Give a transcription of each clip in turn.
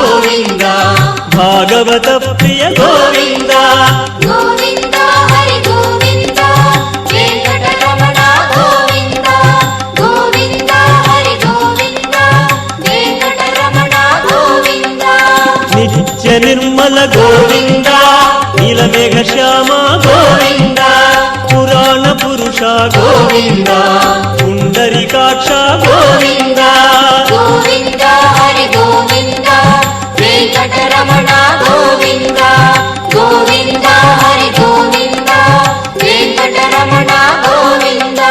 ಗೋವಿಂದ ಭಾಗವತ ಪ್ರಿಯ ಗೋವಿಂದ ಗೋವಿಂದ ಹರಿ ಗೋವಿಂದ ವೆಂಕಟರಮಣ ಗೋವಿಂದ ಗೋವಿಂದ ಹರಿ ಗೋವಿಂದ ವೆಂಕಟರಮಣ ಗೋವಿಂದ ನಿತ್ಯ ನಿರ್ಮಲ ಗೋವಿಂದ ನೀಲಮೇಘ ಶ್ಯಾಮ ಗೋವಿಂದ ಪುರಾಣ ಪುರುಷ ಗೋವಿಂದ ಪುಂಡರಿಕಾಕ್ಷ ಗೋವಿಂದ ಗೋವಿಂದ ಹರಿ ಗೋವಿಂದ ವೆಂಕಟರಮಣ ಗೋವಿಂದ ಗೋವಿಂದ ಹರಿ ಗೋವಿಂದ ವೆಂಕಟರಮಣ ಗೋವಿಂದ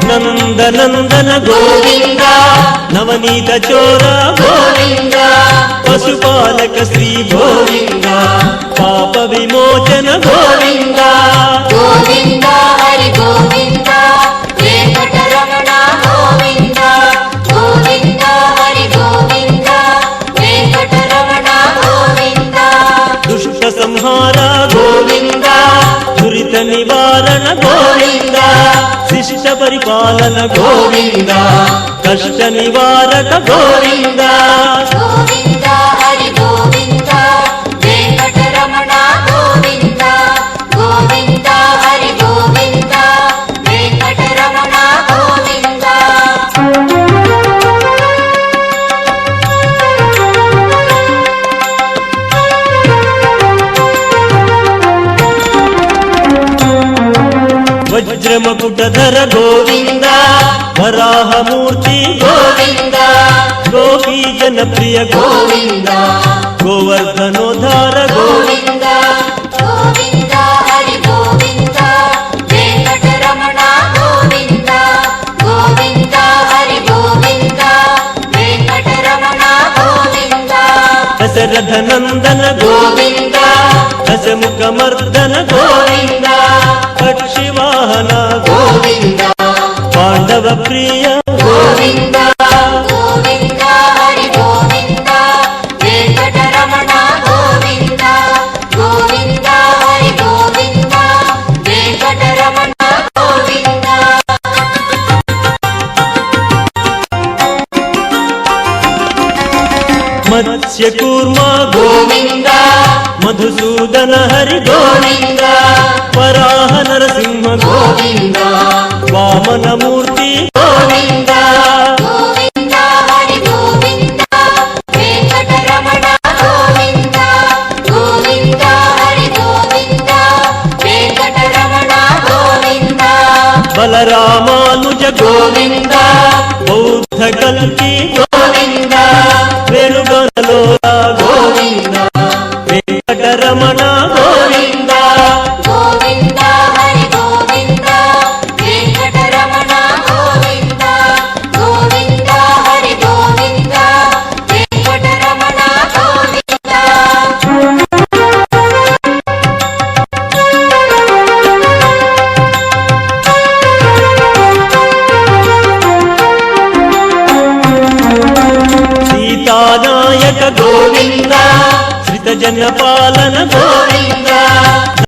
ನಂದ ನಂದನ ಗೋವಿಂದ ನವನೀತ ಚೋರ ಗೋವಿಂದ ಪಶುಪಾಲಕ ಶ್ರೀ ಗೋವಿಂದ ಪಾಪ ವಿಮೋಚನ ಗೋವಿಂದ ಗೋವಿಂದ ಹರಿ ಗೋವಿಂದ ವೆಂಕಟರಮಣ ಗೋವಿಂದ ಗೋವಿಂದ ಹರಿ ಗೋವಿಂದ ವೆಂಕಟರಮಣ ಗೋವಿಂದ ದುಷ್ಟ ಸಂಹಾರ ಗೋವಿಂದ ದುರಿತ ನಿವಾರಣ ಗೋವಿಂದ ಶಿಷ್ಟ ಪರಿಪಾಲನ ಗೋವಿಂದ ಕಷ್ಟ ನಿವಾರಕ ಗೋವಿಂದ ಗೋವಿಂದ ಹರಿ ಗೋವಿಂದ ವೆಂಕಟರಮಣ ಗೋವಿಂದ ಗೋವಿಂದ ಹರಿ ಗೋವಿಂದ ವೆಂಕಟರಮಣ ಗೋವಿಂದ ವಜ್ರ ಮಕುಟಧರ ಗೋವಿಂದ ವರಾಹ ಮೂರ್ತಿ ಗೋವಿಂದ ಗೋಪಿ ಜನಪ್ರಿಯ ಗೋವಿಂದ ಗೋವರ್ಧನೋದ್ಧಾರ ಗೋವಿಂದ ಗೋವಿಂದ ಹರಿ ಗೋವಿಂದ ವೆಂಕಟರಮಣ ಗೋವಿಂದ ಗೋವಿಂದ ಹರಿ ಗೋವಿಂದ ವೆಂಕಟರಮಣ ಗೋವಿಂದ ದಶರಥ ನಂದನ ಗೋವಿಂದ ದಶಮುಖ ಮರ್ದನ ಗೋವಿಂದ ಪಕ್ಷಿ ವಾಹನ ಗೋವಿಂದ ಪಾಂಡವ ಪ್ರಿಯ ಗೋವಿಂದ ಗೋವಿಂದ ಹರಿ ಗೋವಿಂದ ವೆಂಕಟರಮಣ ಗೋವಿಂದ ಗೋವಿಂದ ಹರಿ ಗೋವಿಂದ ವೆಂಕಟರಮಣ ಗೋವಿಂದ ಮತ್ಸ್ಯ ಕೂರ್ಮ ಗೋವಿಂದ ಮಧುಸೂದನ ಹರಿ ಗೋವಿಂದ ವರಾಹ ನರಸಿಂಹ ಗೋವಿಂದ ವಾಮನ ಮೂರ್ತಿ ಗೋವಿಂದ ಗೋವಿಂದ ಹರಿ ಗೋವಿಂದ ವೆಂಕಟರಮಣ ಗೋವಿಂದ ಗೋವಿಂದ ಹರಿ ಗೋವಿಂದ ವೆಂಕಟರಮಣ ಗೋವಿಂದ ಬಲರಾಮಾನುಜ ಗೋವಿಂದ ಬೌದ್ಧ ಕಲ್ಕಿ ಗೋವಿಂದ ವೇಣುಗನಲೋಲ ಗೋವಿಂದ ವೆಂಕಟರಮಣ ಗೋವಿಂದ ಗೋವಿಂದ ಹರಿ ಗೋವಿಂದ ವೆಂಕಟರಮಣ ಗೋವಿಂದ ಗೋವಿಂದ ಹರಿ ಗೋವಿಂದ ವೆಂಕಟರಮಣ ಗೋವಿಂದ ಸೀತಾನಾಯಕ ಗೋವಿಂದ ಶ್ರಿತ ಜನಪಾಲನ ಗೋವಿಂದ